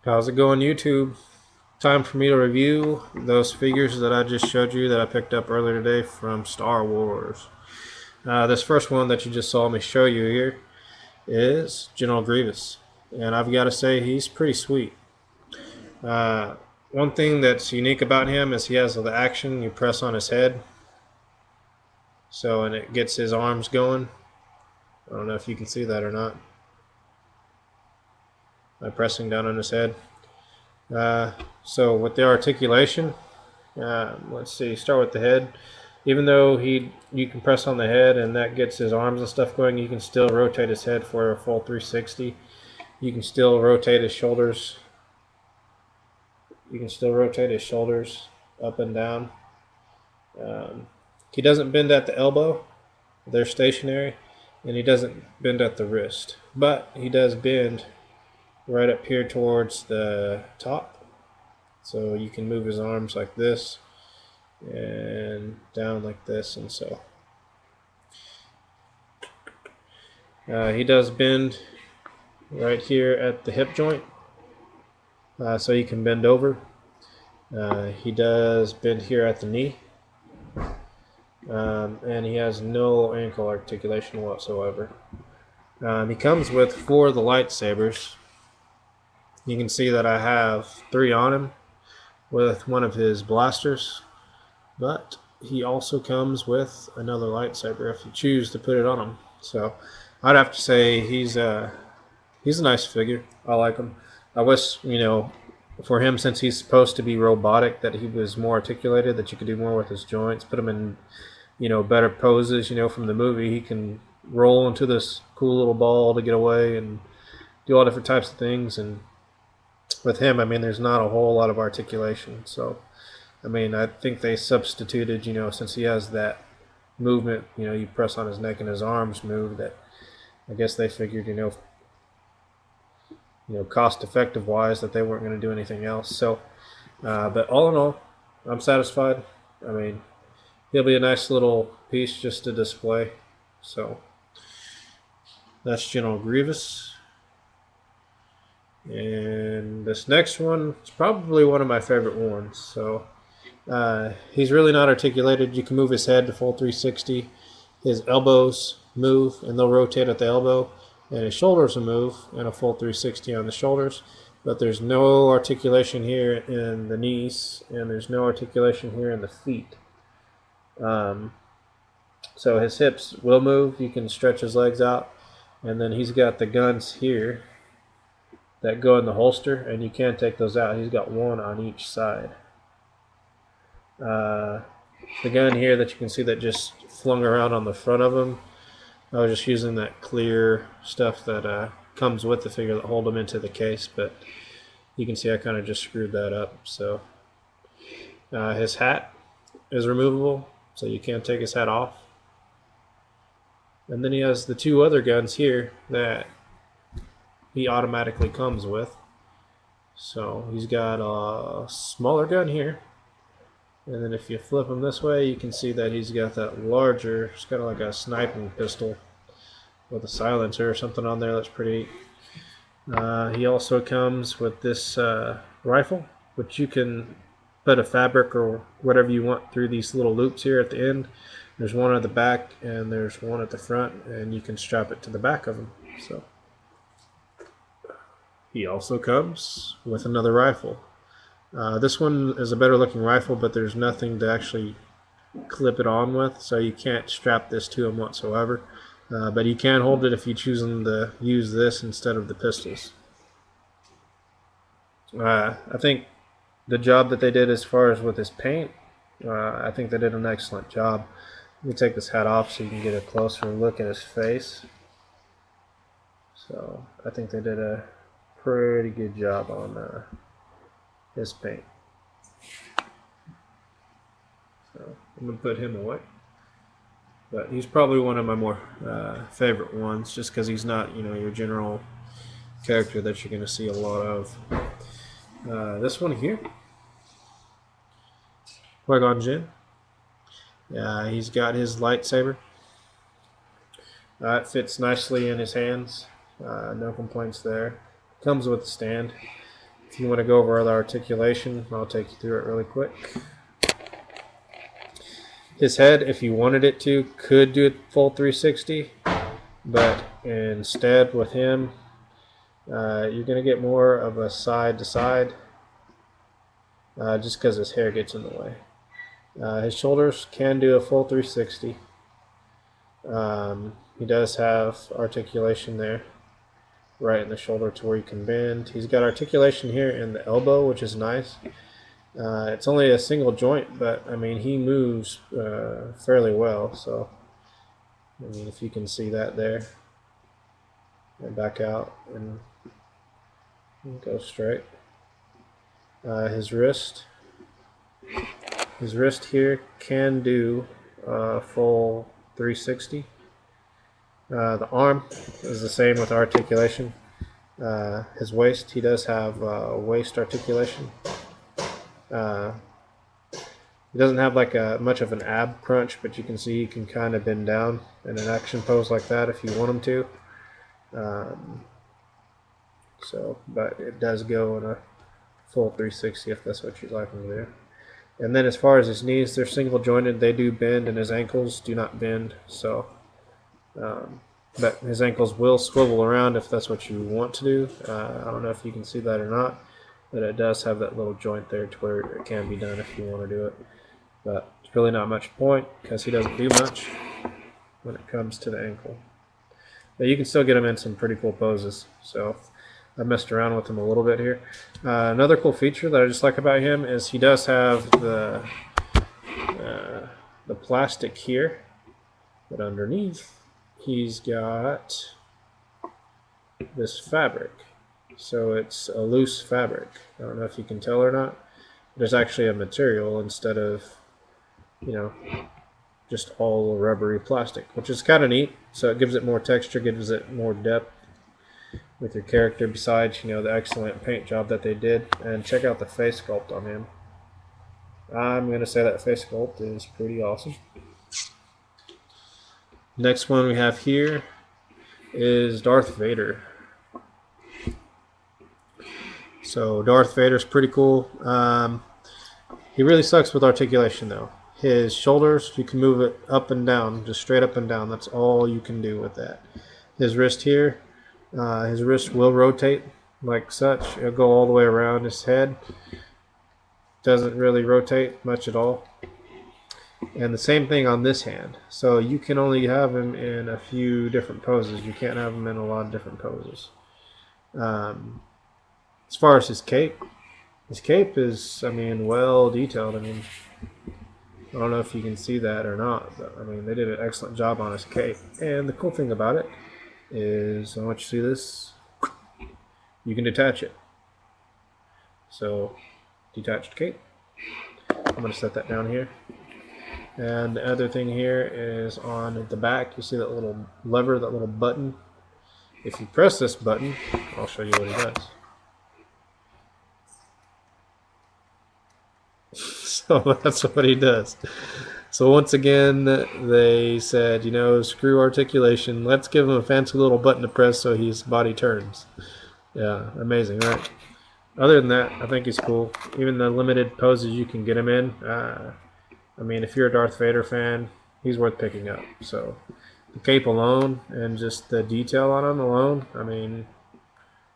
How's it going, YouTube? Time for me to review those figures that I just showed you that I picked up earlier today from Star Wars. This first one that you just saw me show you here is General Grievous, and I've got to say he's pretty sweet. Uh, One thing that's unique about him is he has the action. You press on his head, and it gets his arms going. I don't know if you can see that or not. By pressing down on his head. So with the articulation, let's see, start with the head. Even though you can press on the head and that gets his arms and stuff going, you can still rotate his head for a full 360. You can still rotate his shoulders. You can still rotate his shoulders up and down. He doesn't bend at the elbow. They're stationary. And he doesn't bend at the wrist. But he does bend right up here towards the top. So you can move his arms like this and down like this, and so he does bend right here at the hip joint, so you can bend over. He does bend here at the knee, and he has no ankle articulation whatsoever. He comes with 4 of the lightsabers. You can see that I have 3 on him with one of his blasters, but he also comes with another lightsaber if you choose to put it on him. So I'd have to say he's a nice figure. I like him. I wish, for him, since he's supposed to be robotic, that he was more articulated, that you could do more with his joints, put him in, better poses. From the movie, he can roll into this cool little ball to get away and do all different types of things. And with him, there's not a whole lot of articulation. So, I think they substituted, since he has that movement, you press on his neck and his arms move, that I guess they figured, cost effective wise, that they weren't going to do anything else. So, but all in all, I'm satisfied. He'll be a nice little piece just to display. So, that's General Grievous. And this next one is probably one of my favorite ones. So, he's really not articulated. You can move his head to full 360. His elbows move and they'll rotate at the elbow, and his shoulders will move and a full 360 on the shoulders. But there's no articulation here in the knees, and there's no articulation here in the feet. So his hips will move. You can stretch his legs out, and then he's got the guns here that go in the holster, and you can take those out. He's got one on each side. The gun here that you can see that just flung around on the front of him, I was just using that clear stuff that comes with the figure that hold him into the case, but you can see I kind of just screwed that up. So his hat is removable, so you can't take his hat off. And then he has the 2 other guns here that he automatically comes with. So he's got a smaller gun here, and then if you flip him this way, you can see that he's got that larger, it's kind of like a sniping pistol with a silencer or something on there. That's pretty neat. He also comes with this rifle, which you can put a fabric or whatever you want through these little loops here at the end. There's one at the back and there's one at the front, and you can strap it to the back of him. So he also comes with another rifle. This one is a better looking rifle, but there's nothing to actually clip it on with, so you can't strap this to him whatsoever. But you can hold it if you choose to use this instead of the pistols. I think the job that they did as far as with his paint, I think they did an excellent job. Let me take this hat off so you can get a closer look at his face. So I think they did a pretty good job on his paint. So I'm going to put him away. But he's probably one of my more favorite ones, just because he's not, your general character that you're going to see a lot of. This one here, Qui-Gon Jinn. He's got his lightsaber. It fits nicely in his hands. No complaints there. Comes with a stand. If you want to go over the articulation, I'll take you through it really quick. His head, if you wanted it to, could do it full 360, but instead with him, you're going to get more of a side to side, just because his hair gets in the way. His shoulders can do a full 360. He does have articulation there, right in the shoulder to where you can bend. He's got articulation here in the elbow, which is nice. It's only a single joint, but I mean he moves fairly well. So I mean, if you can see that there, and back out and go straight. His wrist here can do full 360. The arm is the same with articulation. His waist, he does have waist articulation. He doesn't have like much of an ab crunch, but you can see he can kind of bend down in an action pose like that if you want him to. But it does go in a full 360 if that's what you'd like him to do. And then as far as his knees, they're single jointed. They do bend, and his ankles do not bend. So, but his ankles will swivel around if that's what you want to do. I don't know if you can see that or not, but it does have that little joint there to where it can be done if you want to do it. But it's really not much point because he doesn't do much when it comes to the ankle. But you can still get him in some pretty cool poses. So I messed around with him a little bit here. Another cool feature that I just like about him is he does have the plastic here, but underneath he's got this fabric. So it's a loose fabric. I don't know if you can tell or not. There's actually a material instead of, just all rubbery plastic, which is kind of neat. So it gives it more texture, gives it more depth with your character, besides, the excellent paint job that they did. And check out the face sculpt on him. I'm going to say that face sculpt is pretty awesome. Next one we have here is Darth Vader. So Darth Vader's pretty cool. He really sucks with articulation though. His shoulders, you can move it up and down, just straight up and down. That's all you can do with that. His wrist here, his wrist will rotate like such. It'll go all the way around his head. Doesn't really rotate much at all. And the same thing on this hand. So you can only have him in a few different poses. You can't have him in a lot of different poses. As far as his cape is, well detailed. I don't know if you can see that or not, but they did an excellent job on his cape. And the cool thing about it is, I want you to see this, you can detach it. So, detached cape. I'm going to set that down here. And the other thing here is on the back, you see that little lever, that little button. If you press this button, I'll show you what he does. So that's what he does. So once again, they said, screw articulation. Let's give him a fancy little button to press so his body turns. Yeah, amazing, right? Other than that, I think he's cool. Even the limited poses you can get him in. If you're a Darth Vader fan, he's worth picking up. So the cape alone and just the detail on him alone,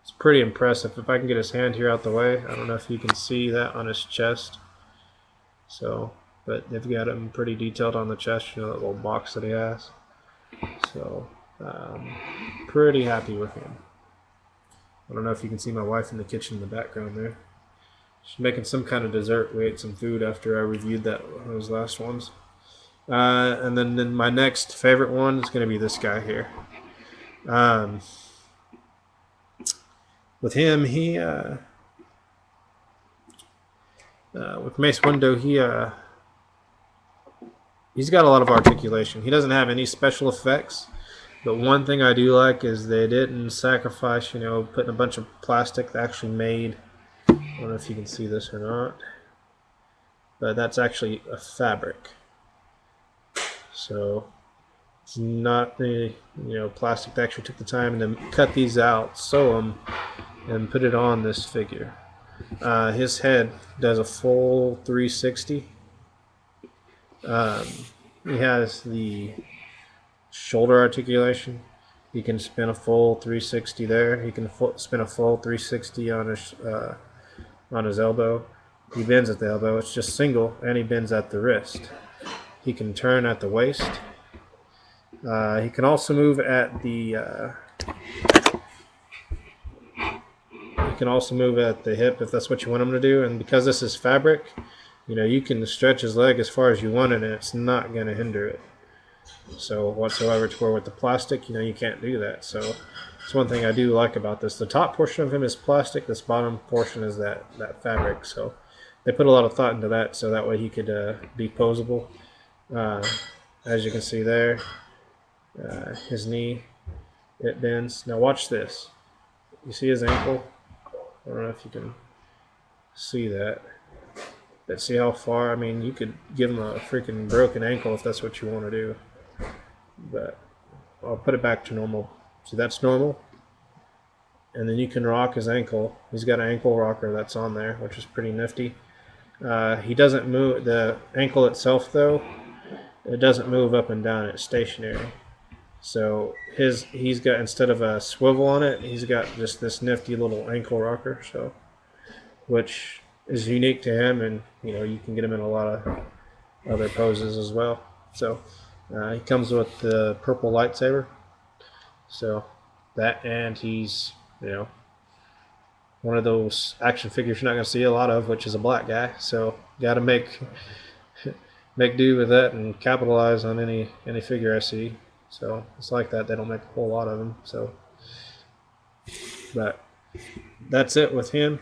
it's pretty impressive. If I can get his hand here out the way, I don't know if you can see that on his chest. So, but they've got him pretty detailed on the chest, that little box that he has. So, pretty happy with him. I don't know if you can see my wife in the kitchen in the background there. She's making some kind of dessert. We ate some food after I reviewed those last ones. And then my next favorite one is going to be this guy here. With him, with Mace Windu, he's got a lot of articulation. He doesn't have any special effects, but one thing I do like is they didn't sacrifice, putting a bunch of plastic. They actually made, I don't know if you can see this or not, but that's actually a fabric. So it's not the plastic. They actually took the time to cut these out, sew them, and put it on this figure. His head does a full 360. He has the shoulder articulation. He can spin a full 360 there. He can spin a full 360 on his elbow. He bends at the elbow. It's just single, and he bends at the wrist. He can turn at the waist. He can also move at the hip if that's what you want him to do. And because this is fabric, you can stretch his leg as far as you want it, and it's not going to hinder it. So whatsoever, to where with the plastic, you can't do that. So it's one thing I do like about this. The top portion of him is plastic. This bottom portion is that fabric. So they put a lot of thought into that, so that way he could be posable. As you can see there, his knee, it bends. Now watch this. You see his ankle? I don't know if you can see that. But see how far? I mean, you could give him a freaking broken ankle if that's what you want to do. But I'll put it back to normal. See, that's normal. And then you can rock his ankle. He's got an ankle rocker that's on there, which is pretty nifty. He doesn't move. The ankle itself, though, it doesn't move up and down. It's stationary. So he's got, instead of a swivel on it, he's got just this nifty little ankle rocker. So, which is unique to him, and you can get him in a lot of other poses as well. So he comes with the purple lightsaber. So that, and he's one of those action figures you're not going to see a lot of, which is a black guy. So got to make do with that and capitalize on any figure I see. So it's like that. They don't make a whole lot of them. So, but that's it with him.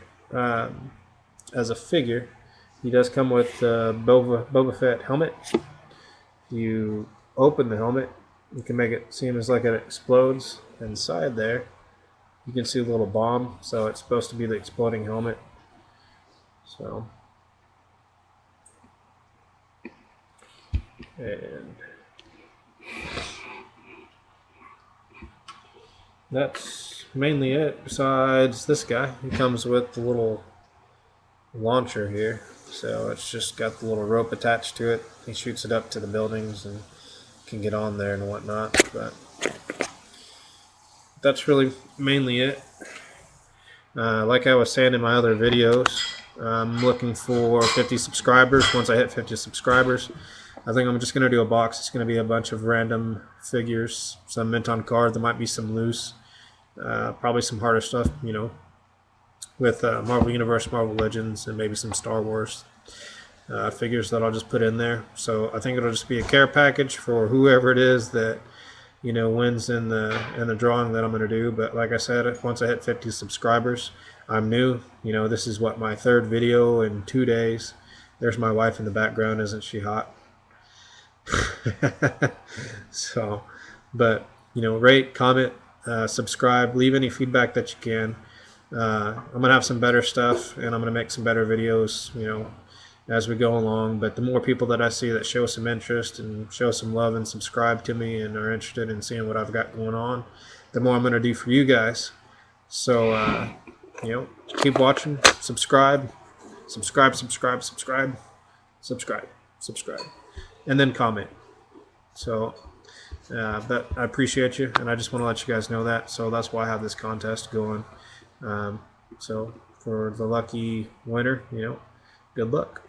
As a figure, he does come with the Boba Fett helmet. You open the helmet, you can make it seem as like it explodes. Inside there, you can see a little bomb, so it's supposed to be the exploding helmet. So, and that's mainly it. Besides this guy, he comes with the little launcher here, so it's just got the little rope attached to it. He shoots it up to the buildings and can get on there and whatnot. But that's really mainly it. Like I was saying in my other videos, I'm looking for 50 subscribers. Once I hit 50 subscribers, I think I'm just going to do a box. It's going to be a bunch of random figures, some mint on card. There might be some loose, probably some harder stuff, with Marvel Universe, Marvel Legends, and maybe some Star Wars figures that I'll just put in there. So I think it'll just be a care package for whoever it is that wins in the drawing that I'm going to do. But like I said, once I hit 50 subscribers, I'm new. This is what, my third video in 2 days. There's my wife in the background. Isn't she hot? So, but rate, comment, subscribe, leave any feedback that you can. I'm gonna have some better stuff, and I'm gonna make some better videos, as we go along. But the more people that I see that show some interest and show some love and subscribe to me and are interested in seeing what I've got going on, the more I'm gonna do for you guys. So keep watching, subscribe, and then comment. So but I appreciate you, and I just want to let you guys know that. So that's why I have this contest going. So for the lucky winner, good luck.